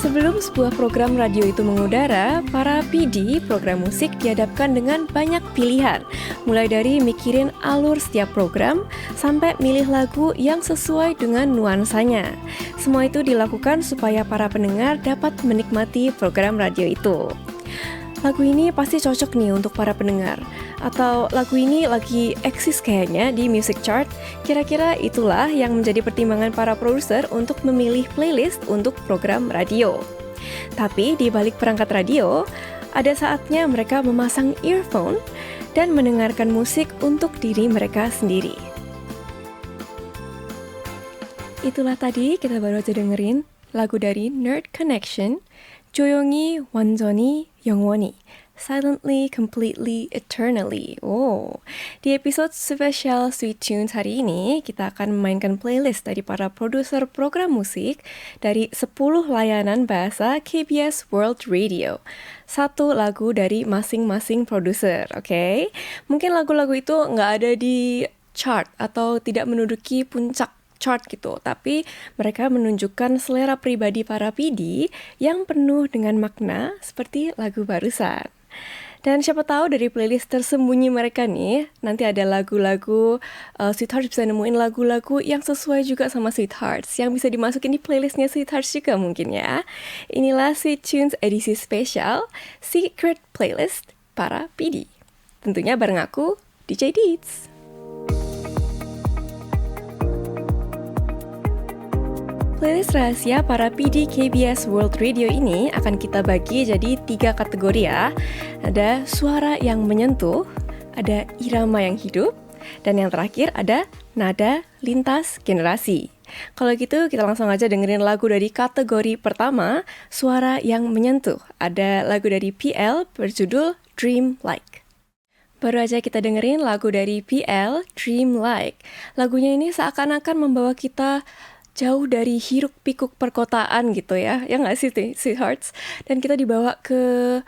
Sebelum sebuah program radio itu mengudara, para PD program musik dihadapkan dengan banyak pilihan, mulai dari mikirin alur setiap program sampai milih lagu yang sesuai dengan nuansanya. Semua itu dilakukan supaya para pendengar dapat menikmati program radio itu. Lagu ini pasti cocok nih untuk para pendengar. Atau lagu ini lagi eksis kayaknya di music chart. Kira-kira itulah yang menjadi pertimbangan para produser untuk memilih playlist untuk program radio. Tapi di balik perangkat radio, ada saatnya mereka memasang earphone dan mendengarkan musik untuk diri mereka sendiri. Itulah tadi kita baru aja dengerin lagu dari Nerd Connection, 조용히 완전히 영원히, Silently, Completely, Eternally. Di episode spesial Sweet Tunes hari ini, kita akan memainkan playlist dari para produser program musik dari 10 layanan bahasa KBS World Radio. Satu lagu dari masing-masing produser, oke? Mungkin lagu-lagu itu nggak ada di chart atau tidak menduduki puncak chart gitu, tapi mereka menunjukkan selera pribadi para PD yang penuh dengan makna seperti lagu barusan. Dan siapa tahu dari playlist tersembunyi mereka nih, nanti ada lagu-lagu Sweethearts bisa nemuin lagu-lagu yang sesuai juga sama Sweethearts, yang bisa dimasukin di playlistnya Sweethearts juga mungkin ya. Inilah Sweet Tunes edisi spesial Secret Playlist para PD. Tentunya bareng aku, DJ Deeds. Playlist rahasia para PD KBS World Radio ini akan kita bagi jadi 3 kategori ya. Ada suara yang menyentuh, ada irama yang hidup, dan yang terakhir ada nada lintas generasi. Kalau gitu kita langsung aja dengerin lagu dari kategori pertama, suara yang menyentuh. Ada lagu dari PL berjudul Dream Like. Baru aja kita dengerin lagu dari PL, Dream Like. Lagunya ini seakan-akan membawa kita jauh dari hiruk pikuk perkotaan gitu ya nggak sih Sweethearts? Dan kita dibawa ke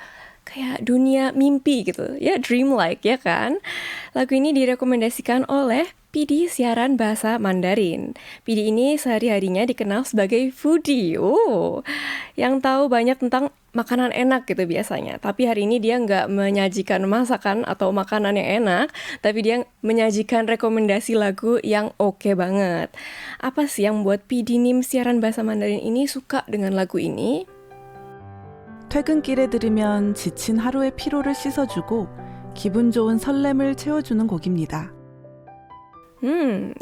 kayak dunia mimpi gitu, ya dreamlike ya kan? Lagu ini direkomendasikan oleh PD siaran bahasa Mandarin. PD ini sehari-harinya dikenal sebagai foodie, yang tahu banyak tentang makanan enak gitu biasanya. Tapi hari ini dia nggak menyajikan masakan atau makanan yang enak, tapi dia menyajikan rekomendasi lagu yang oke banget. Apa sih yang membuat PD 님 siaran bahasa Mandarin ini suka dengan lagu ini? 퇴근길에 들으면 지친 하루의 피로를 씻어주고 기분 좋은 설렘을 채워주는 곡입니다.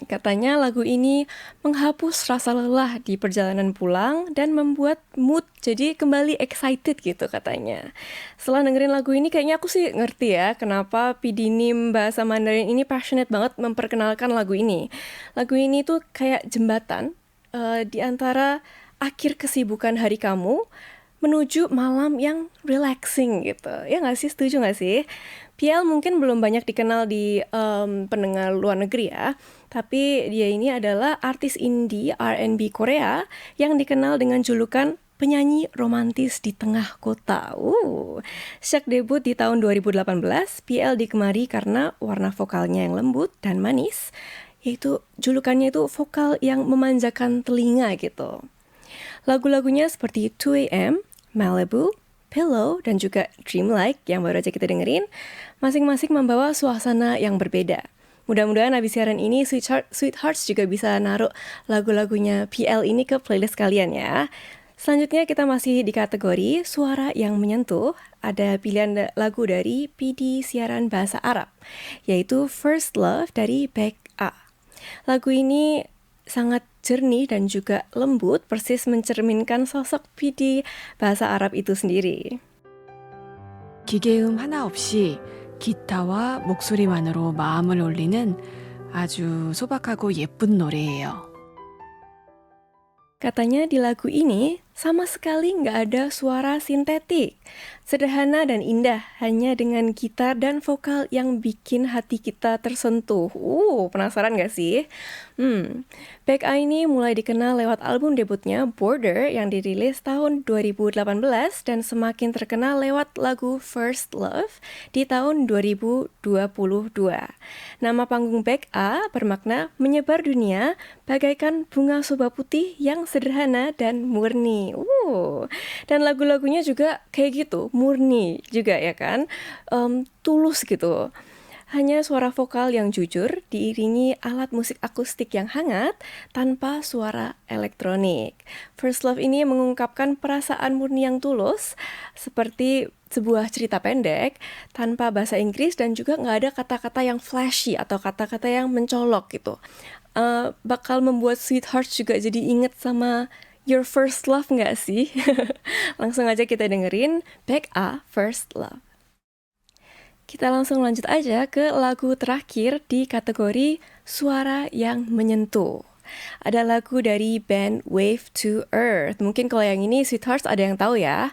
Katanya lagu ini menghapus rasa lelah di perjalanan pulang dan membuat mood jadi kembali excited gitu katanya. Setelah dengerin lagu ini kayaknya aku sih ngerti ya kenapa PD Nim bahasa Mandarin ini passionate banget memperkenalkan lagu ini. Lagu ini tuh kayak jembatan di antara akhir kesibukan hari kamu menuju malam yang relaxing gitu. Ya nggak sih? Setuju nggak sih? PL mungkin belum banyak dikenal di pendengar luar negeri ya, tapi dia ini adalah artis indie R&B Korea yang dikenal dengan julukan penyanyi romantis di tengah kota. Sejak debut di tahun 2018, PL digemari karena warna vokalnya yang lembut dan manis, yaitu julukannya itu vokal yang memanjakan telinga gitu. Lagu-lagunya seperti 2AM, Malibu, Pillow, dan juga Dreamlike yang baru aja kita dengerin, masing-masing membawa suasana yang berbeda. Mudah-mudahan habis siaran ini Sweethearts juga bisa naruh lagu-lagunya PL ini ke playlist kalian ya. Selanjutnya kita masih di kategori suara yang menyentuh. Ada pilihan lagu dari PD siaran bahasa Arab, yaitu First Love dari Baek A. Lagu ini sangat jernih dan juga lembut, persis mencerminkan sosok PD bahasa Arab itu sendiri. 기계음 하나 없이 기타와 목소리만으로 마음을 울리는 아주 소박하고 예쁜 노래예요. Katanya di lagu ini sama sekali nggak ada suara sintetik. Sederhana dan indah, hanya dengan gitar dan vokal yang bikin hati kita tersentuh. Penasaran nggak sih? Baek A ini mulai dikenal lewat album debutnya Border yang dirilis tahun 2018 dan semakin terkenal lewat lagu First Love di tahun 2022. Nama panggung Baek A bermakna menyebar dunia bagaikan bunga soba putih yang sederhana dan murni. nih. Dan lagu-lagunya juga kayak gitu, murni juga ya kan, tulus gitu. Hanya suara vokal yang jujur diiringi alat musik akustik yang hangat tanpa suara elektronik. First Love ini mengungkapkan perasaan murni yang tulus seperti sebuah cerita pendek tanpa bahasa Inggris dan juga nggak ada kata-kata yang flashy atau kata-kata yang mencolok gitu. Bakal membuat Sweethearts juga jadi inget sama your first love nggak sih? Langsung aja kita dengerin Back A First Love. Kita langsung lanjut aja ke lagu terakhir di kategori suara yang menyentuh. Ada lagu dari band Wave to Earth. Mungkin kalau yang ini Sweethearts ada yang tahu ya.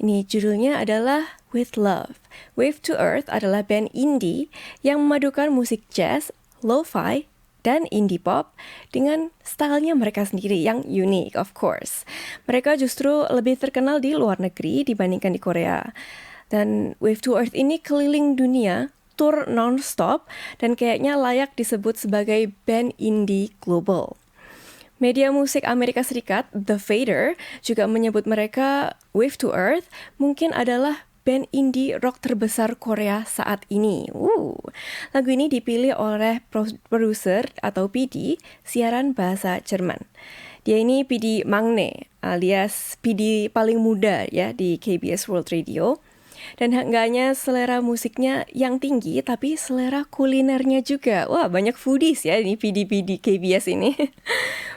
Ini judulnya adalah With Love. Wave to Earth adalah band indie yang memadukan musik jazz, lo-fi, dan indie pop dengan stylenya mereka sendiri yang unik, of course. Mereka justru lebih terkenal di luar negeri dibandingkan di Korea. Dan Wave to Earth ini keliling dunia, tour non-stop, dan kayaknya layak disebut sebagai band indie global. Media musik Amerika Serikat, The Fader, juga menyebut mereka Wave to Earth mungkin adalah band indie rock terbesar Korea saat ini. Lagu ini dipilih oleh produser atau PD siaran bahasa Jerman. Dia ini PD Magne alias PD paling muda ya di KBS World Radio. Dan nggak hanya selera musiknya yang tinggi, tapi selera kulinernya juga. Wah, banyak foodies ya ini PD-PD KBS ini.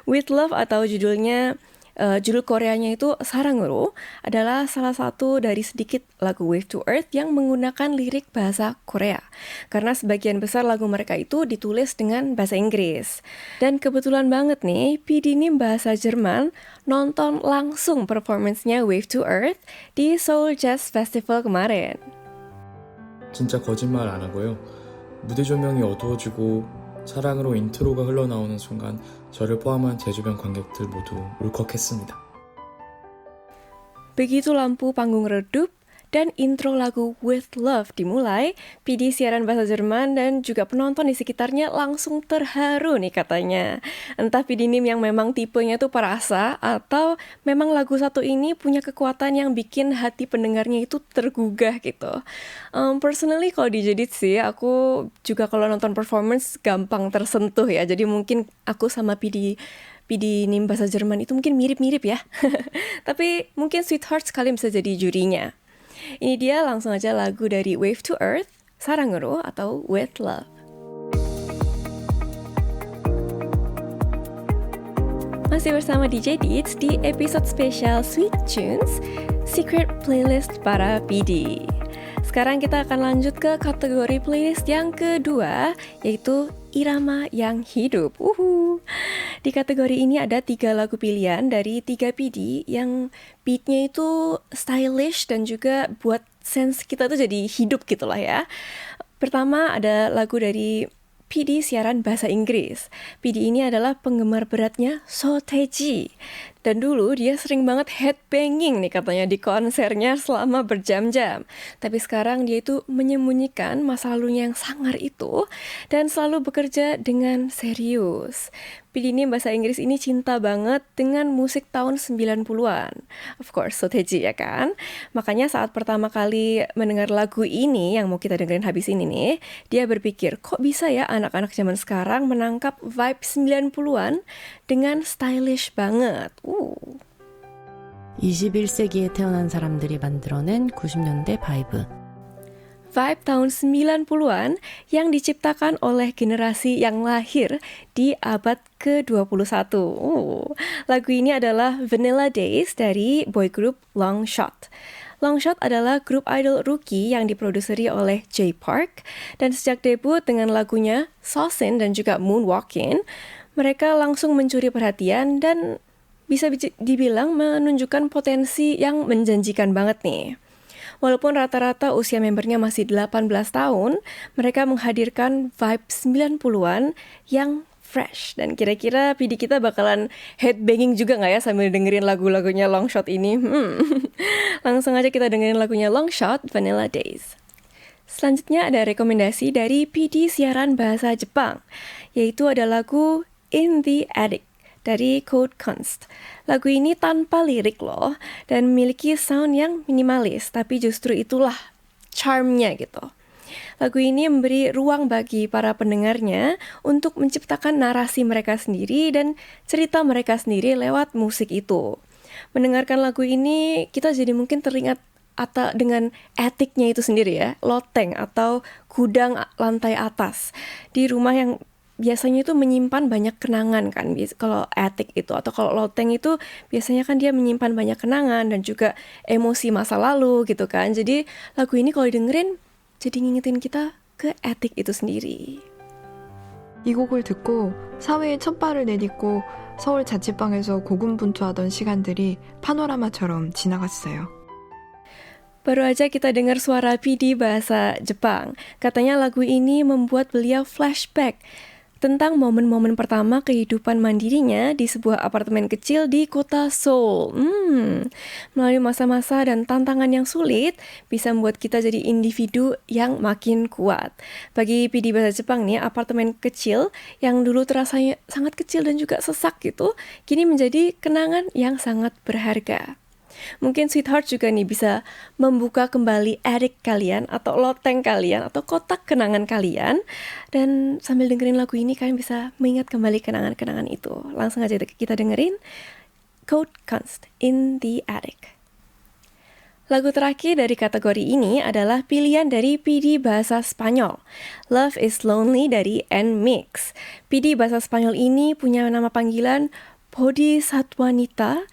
With Love atau judulnya, judul Koreanya itu Saranguro adalah salah satu dari sedikit lagu Wave to Earth yang menggunakan lirik bahasa Korea. Karena sebagian besar lagu mereka itu ditulis dengan bahasa Inggris. Dan kebetulan banget nih, PD ini bahasa Jerman nonton langsung performance-nya Wave to Earth di Seoul Jazz Festival kemarin. 진짜 거짓말 안 하고요. 무대 조명이 어두워지고 사랑으로 인트로가 흘러나오는 순간 저를 포함한 제 주변 관객들 모두 울컥했습니다. Begitu lampu panggung redup dan intro lagu With Love dimulai, PD siaran bahasa Jerman dan juga penonton di sekitarnya langsung terharu nih katanya. Entah PD Nim yang memang tipenya tuh perasa atau memang lagu satu ini punya kekuatan yang bikin hati pendengarnya itu tergugah gitu. Personally kalau di Jedit sih, aku juga kalau nonton performance gampang tersentuh ya. Jadi mungkin aku sama PD Nim bahasa Jerman itu mungkin mirip-mirip ya. Tapi mungkin Sweethearts kalian bisa jadi jurinya. Ini dia langsung aja lagu dari Wave to Earth, Saranguro atau With Love. Masih bersama DJ Deets di episode spesial Sweet Tunes, Secret Playlist para PD. Sekarang kita akan lanjut ke kategori playlist yang kedua, yaitu Irama yang Hidup. Di kategori ini ada 3 lagu pilihan dari 3 PD yang beatnya itu stylish dan juga buat sense kita tuh jadi hidup gitu lah ya. Pertama ada lagu dari PD siaran bahasa Inggris. PD ini adalah penggemar beratnya So Tae-ji. Dan dulu dia sering banget headbanging nih katanya di konsernya selama berjam-jam. Tapi sekarang dia itu menyembunyikan masa lalunya yang sangar itu dan selalu bekerja dengan serius. PD ini bahasa Inggris ini cinta banget dengan musik tahun 90-an. Of course, So Tae-ji ya kan? Makanya saat pertama kali mendengar lagu ini yang mau kita dengerin habis ini nih, dia berpikir, kok bisa ya anak-anak zaman sekarang menangkap vibe 90-an dengan stylish banget. 21세기에 태어난 사람들이 만들어낸 90년대 바이브. Vibe tahun 90-an yang diciptakan oleh generasi yang lahir di abad ke-21. Lagu ini adalah Vanilla Days dari boy group Longshot. Longshot adalah grup idol rookie yang diproduseri oleh Jay Park, dan sejak debut dengan lagunya Saucin dan juga Moonwalkin, mereka langsung mencuri perhatian dan bisa dibilang menunjukkan potensi yang menjanjikan banget nih. Walaupun rata-rata usia membernya masih 18 tahun, mereka menghadirkan vibe 90-an yang fresh. Dan kira-kira PD kita bakalan headbanging juga nggak ya sambil dengerin lagu-lagunya Longshot ini? Langsung aja kita dengerin lagunya Longshot, Vanilla Days. Selanjutnya ada rekomendasi dari PD siaran bahasa Jepang, yaitu ada lagu In the Attic dari Code Kunst. Lagu ini tanpa lirik loh, dan memiliki sound yang minimalis, tapi justru itulah charmnya gitu. Lagu ini memberi ruang bagi para pendengarnya untuk menciptakan narasi mereka sendiri dan cerita mereka sendiri lewat musik itu. Mendengarkan lagu ini, kita jadi mungkin teringat atau dengan attiknya itu sendiri ya, loteng atau gudang lantai atas di rumah yang biasanya itu menyimpan banyak kenangan kan. Kalau attic itu atau kalau loteng itu biasanya kan dia menyimpan banyak kenangan dan juga emosi masa lalu gitu kan. Jadi lagu ini kalau didengerin jadi ngingetin kita ke attic itu sendiri. 이 곡을 듣고 사회에 첫 발을 내딛고 서울 자취방에서 고군분투하던 시간들이 파노라마처럼 지나갔어요. Baru aja kita dengar suara PD bahasa Jepang. Katanya lagu ini membuat beliau flashback tentang momen-momen pertama kehidupan mandirinya di sebuah apartemen kecil di kota Seoul. Melalui masa-masa dan tantangan yang sulit, bisa membuat kita jadi individu yang makin kuat. Bagi PD bahasa Jepang nih, apartemen kecil yang dulu terasa sangat kecil dan juga sesak gitu, kini menjadi kenangan yang sangat berharga. Mungkin Sweetheart juga nih bisa membuka kembali attic kalian atau loteng kalian atau kotak kenangan kalian, dan sambil dengerin lagu ini kalian bisa mengingat kembali kenangan-kenangan itu. Langsung aja kita dengerin Code Kunst in the Attic. Lagu terakhir dari kategori ini adalah pilihan dari PD bahasa Spanyol, Love is Lonely dari N-Mix. PD bahasa Spanyol ini punya nama panggilan Bodhisattwanita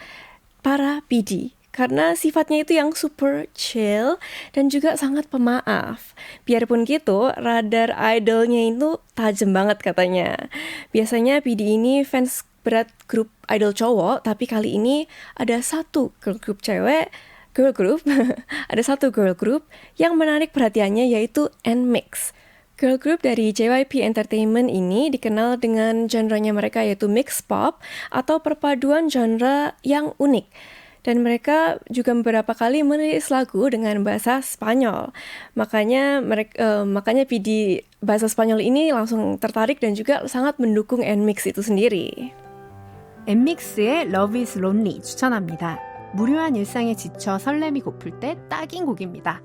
para PD, karena sifatnya itu yang super chill dan juga sangat pemaaf. Biarpun gitu, radar idolnya itu tajam banget katanya. Biasanya PD ini fans berat grup idol cowok, tapi kali ini ada satu girl group ada satu girl group yang menarik perhatiannya, yaitu N-Mix. Girl group dari JYP Entertainment ini dikenal dengan genrenya mereka, yaitu mix pop atau perpaduan genre yang unik. Dan mereka juga beberapa kali merilis lagu dengan bahasa Spanyol. Makanya PD bahasa Spanyol ini langsung tertarik dan juga sangat mendukung N-Mix itu sendiri. N-Mix의 Love is Lonely 추천합니다. 무료한 일상에 지쳐 설렘이 고플 때 딱인 곡입니다.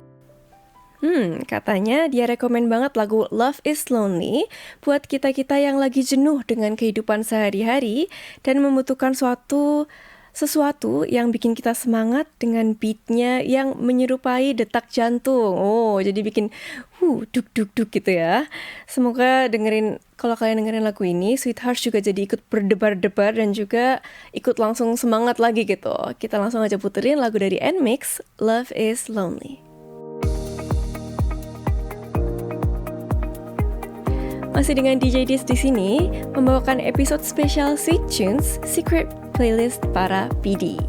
Katanya dia rekomen banget lagu Love is Lonely buat kita-kita yang lagi jenuh dengan kehidupan sehari-hari dan membutuhkan sesuatu yang bikin kita semangat dengan beatnya yang menyerupai detak jantung. Oh, jadi bikin duk-duk-duk gitu ya. Semoga kalau kalian dengerin lagu ini, Sweetheart juga jadi ikut berdebar-debar dan juga ikut langsung semangat lagi gitu. Kita langsung aja puterin lagu dari N-Mix, Love is Lonely. Masih dengan DJ Dis di sini, membawakan episode spesial Sweet Tunes Secret Playlist para PD.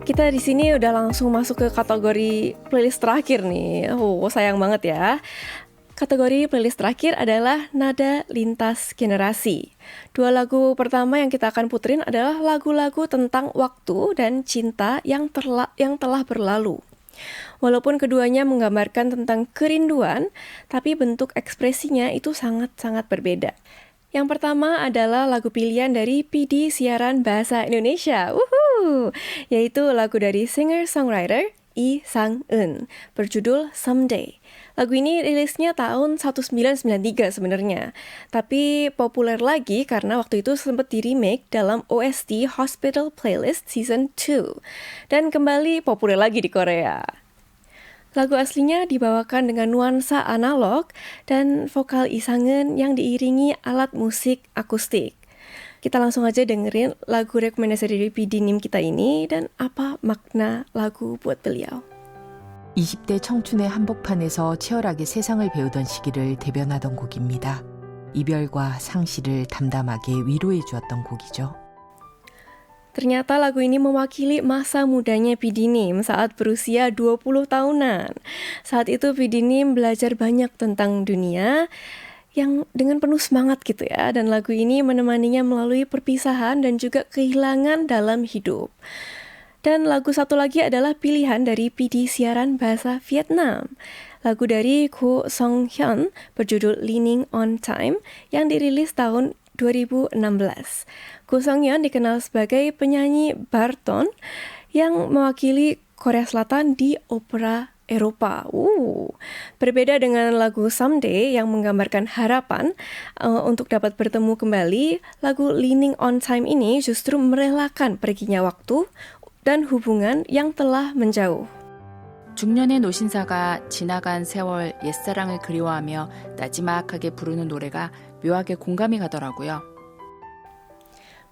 Kita di sini udah langsung masuk ke kategori playlist terakhir nih. Sayang banget ya. Kategori playlist terakhir adalah Nada Lintas Generasi. Dua lagu pertama yang kita akan puterin adalah lagu-lagu tentang waktu dan cinta yang telah berlalu. Walaupun keduanya menggambarkan tentang kerinduan, tapi bentuk ekspresinya itu sangat-sangat berbeda. Yang pertama adalah lagu pilihan dari PD siaran bahasa Indonesia, yaitu lagu dari singer-songwriter Lee Sang-eun, berjudul Someday. Lagu ini rilisnya tahun 1993 sebenarnya, tapi populer lagi karena waktu itu sempat di-remake dalam OST Hospital Playlist Season 2, dan kembali populer lagi di Korea. Lagu aslinya dibawakan dengan nuansa analog dan vokal Lee Sang-eun yang diiringi alat musik akustik. Kita langsung aja dengerin lagu rekomendasi dari PD NIM kita ini dan apa makna lagu buat beliau. 20대 청춘의 한복판에서 치열하게 세상을 배우던 시기를 대변하던 곡입니다. 이별과 상실을 담담하게 위로해 주었던 곡이죠. Ternyata lagu ini mewakili masa mudanya PD NIM saat berusia 20 tahunan. Saat itu PD NIM belajar banyak tentang dunia yang dengan penuh semangat gitu ya. Dan lagu ini menemaninya melalui perpisahan dan juga kehilangan dalam hidup. Dan lagu satu lagi adalah pilihan dari PD siaran bahasa Vietnam. Lagu dari Ko Song Hyun berjudul Leaning on Time yang dirilis tahun 2016. Ko Sung-hyun dikenal sebagai penyanyi bariton yang mewakili Korea Selatan di opera Eropa. Berbeda dengan lagu Someday yang menggambarkan harapan untuk dapat bertemu kembali, lagu Leaning on Time ini justru merelakan perginya waktu dan hubungan yang telah menjauh. 중년의 노신사가 지나간 세월 옛사랑을 그리워하며 나지막하게 부르는 노래가 묘하게 공감이 가더라고요.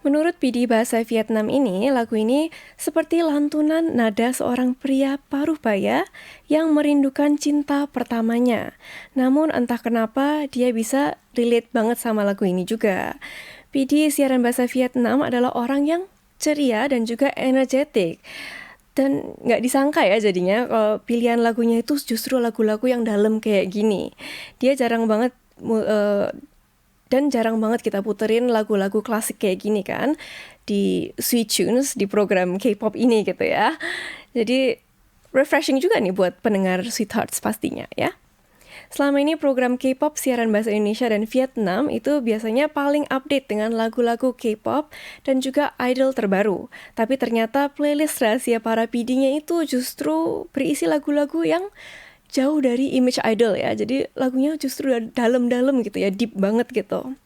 Menurut PD bahasa Vietnam ini, lagu ini seperti lantunan nada seorang pria paruh baya yang merindukan cinta pertamanya. Namun entah kenapa dia bisa relate banget sama lagu ini juga. PD siaran bahasa Vietnam adalah orang yang ceria dan juga energetik. Dan nggak disangka ya jadinya kalau pilihan lagunya itu justru lagu-lagu yang dalam kayak gini. Dia jarang banget dan jarang banget kita puterin lagu-lagu klasik kayak gini kan di Sweet Tunes di program K-pop ini gitu ya. Jadi refreshing juga nih buat pendengar Sweethearts pastinya ya. Selama ini program K-pop siaran bahasa Indonesia dan Vietnam itu biasanya paling update dengan lagu-lagu K-pop dan juga idol terbaru. Tapi ternyata playlist rahasia para PD-nya itu justru berisi lagu-lagu yang jauh dari image idol ya. Jadi lagunya justru dalam-dalam gitu ya, deep banget gitu.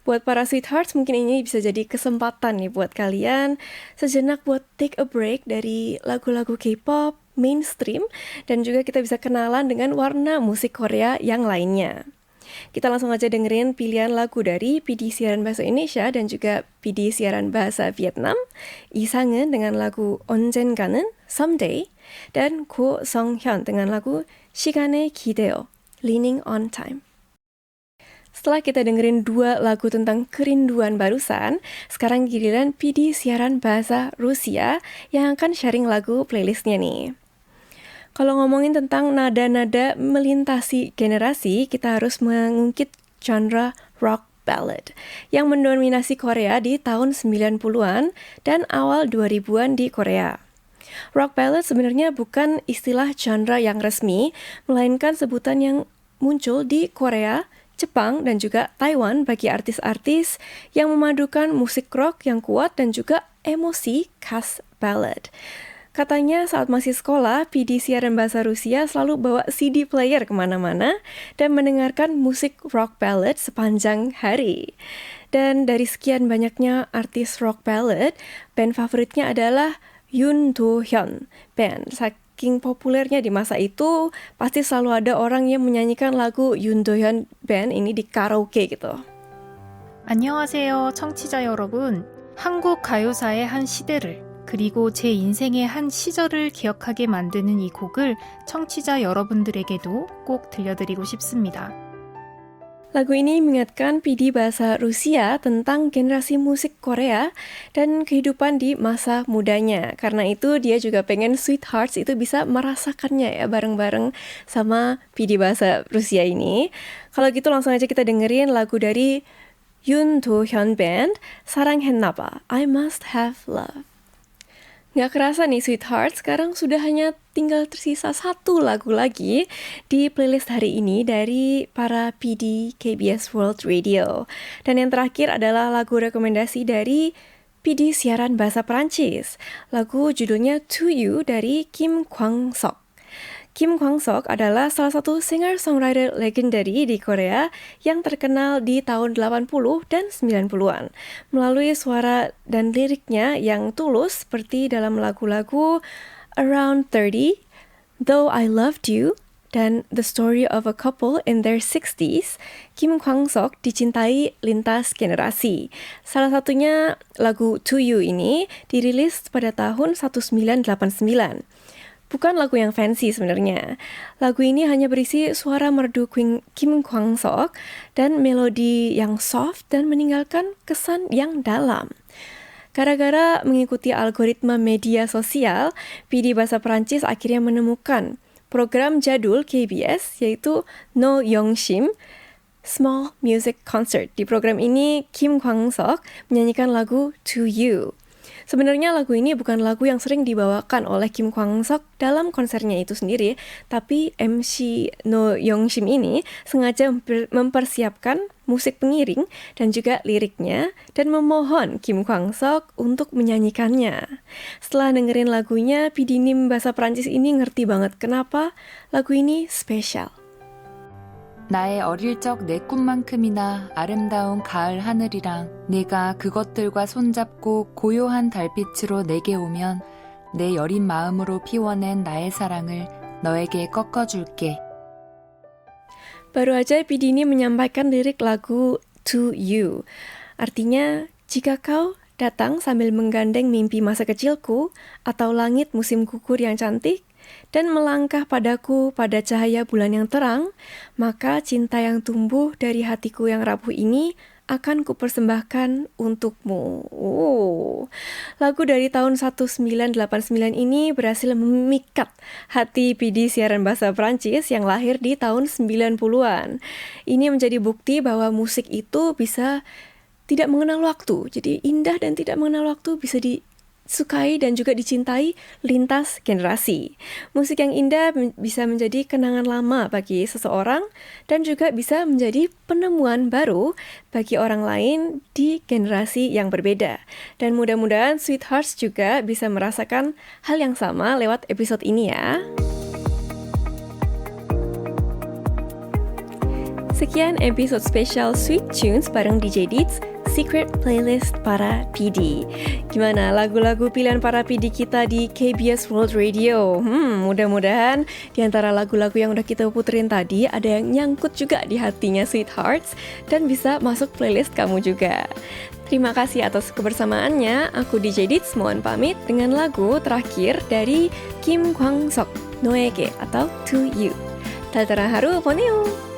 Buat para Sweethearts mungkin ini bisa jadi kesempatan nih buat kalian sejenak buat take a break dari lagu-lagu K-pop mainstream dan juga kita bisa kenalan dengan warna musik Korea yang lainnya. Kita langsung aja dengerin pilihan lagu dari PD siaran bahasa Indonesia dan juga PD siaran bahasa Vietnam, 이상은 dengan lagu 언젠가는 Someday dan Ko Sung-hyun dengan lagu 시간에 기대어 Leaning on Time. Setelah kita dengerin dua lagu tentang kerinduan barusan, sekarang giliran PD siaran bahasa Rusia yang akan sharing lagu playlistnya nih. Kalau ngomongin tentang nada-nada melintasi generasi, kita harus mengungkit genre rock ballad yang mendominasi Korea di tahun 90-an dan awal 2000-an di Korea. Rock ballad sebenarnya bukan istilah genre yang resmi, melainkan sebutan yang muncul di Korea, Jepang, dan juga Taiwan bagi artis-artis yang memadukan musik rock yang kuat dan juga emosi khas ballad. Katanya saat masih sekolah, PD siaran bahasa Rusia selalu bawa CD player kemana-mana dan mendengarkan musik rock ballad sepanjang hari. Dan dari sekian banyaknya artis rock ballad, band favoritnya adalah Yoon Do Hyun Band. Saking populernya di masa itu, pasti selalu ada orang yang menyanyikan lagu Yoon Do Hyun Band ini di karaoke gitu. 안녕하세요, 청취자 여러분. 한국 가요사의 한 시대를 그리고 제 인생의 한 시절을 기억하게 만드는 이 곡을 청취자 여러분들에게도 꼭 들려드리고 싶습니다. Lagu ini mengingatkan PD bahasa Rusia tentang generasi musik Korea dan kehidupan di masa mudanya. Karena itu dia juga pengen Sweethearts itu bisa merasakannya ya bareng-bareng sama PD bahasa Rusia ini. Kalau gitu langsung aja kita dengerin lagu dari Yoon Do Hyun Band, 사랑했나봐, I Must Have Love. Nggak kerasa nih Sweetheart, sekarang sudah hanya tinggal tersisa satu lagu lagi di playlist hari ini dari para PD KBS World Radio. Dan yang terakhir adalah lagu rekomendasi dari PD siaran bahasa Perancis. Lagu judulnya To You dari Kim Kwang-sok. Kim Kwang-sok adalah salah satu singer-songwriter legendary di Korea yang terkenal di tahun 80 dan 90-an melalui suara dan liriknya yang tulus seperti dalam lagu-lagu Around 30, Though I Loved You, dan The Story of a Couple in Their 60s. Kim Kwang-sok dicintai lintas generasi. Salah satunya lagu To You ini dirilis pada tahun 1989. Bukan lagu yang fancy sebenarnya. Lagu ini hanya berisi suara merdu Kim Kwang-sok dan melodi yang soft dan meninggalkan kesan yang dalam. Gara-gara mengikuti algoritma media sosial, PD bahasa Perancis akhirnya menemukan program jadul KBS yaitu No Yongshim Small Music Concert. Di program ini Kim Kwang-sok menyanyikan lagu To You. Sebenarnya lagu ini bukan lagu yang sering dibawakan oleh Kim Kwang-sok dalam konsernya itu sendiri, tapi MC No Young-shim ini sengaja mempersiapkan musik pengiring dan juga liriknya dan memohon Kim Kwang-sok untuk menyanyikannya. Setelah dengerin lagunya, PD님 bahasa Prancis ini ngerti banget kenapa lagu ini spesial. 나의 어릴 적 내 꿈만큼이나 아름다운 가을 하늘이랑 네가 그것들과 손잡고 고요한 달빛으로 내게 오면 내 여린 마음으로 피워낸 나의 사랑을 너에게 꺾어줄게. Baru aja PD님 menyampaikan lirik lagu To You. Artinya, jika kau datang sambil menggandeng mimpi masa kecilku atau langit musim gugur yang cantik, dan melangkah padaku pada cahaya bulan yang terang, maka cinta yang tumbuh dari hatiku yang rapuh ini akan kupersembahkan untukmu. Lagu dari tahun 1989 ini berhasil memikat hati PD siaran bahasa Prancis yang lahir di tahun 90-an. Ini menjadi bukti bahwa musik itu bisa tidak mengenal waktu. Jadi indah dan tidak mengenal waktu bisa disukai dan juga dicintai lintas generasi. Musik yang indah bisa menjadi kenangan lama bagi seseorang dan juga bisa menjadi penemuan baru bagi orang lain di generasi yang berbeda. Dan mudah-mudahan Sweethearts juga bisa merasakan hal yang sama lewat episode ini ya. Sekian episode spesial Sweet Tunes bareng DJ Deets, Secret Playlist para PD. Gimana lagu-lagu pilihan para PD kita di KBS World Radio? Mudah-mudahan di antara lagu-lagu yang udah kita puterin tadi ada yang nyangkut juga di hatinya Sweethearts dan bisa masuk playlist kamu juga. Terima kasih atas kebersamaannya. Aku DJ Deets mohon pamit dengan lagu terakhir dari Kim Kwang-sok, Noege atau To You. 달달한 하루 보내요.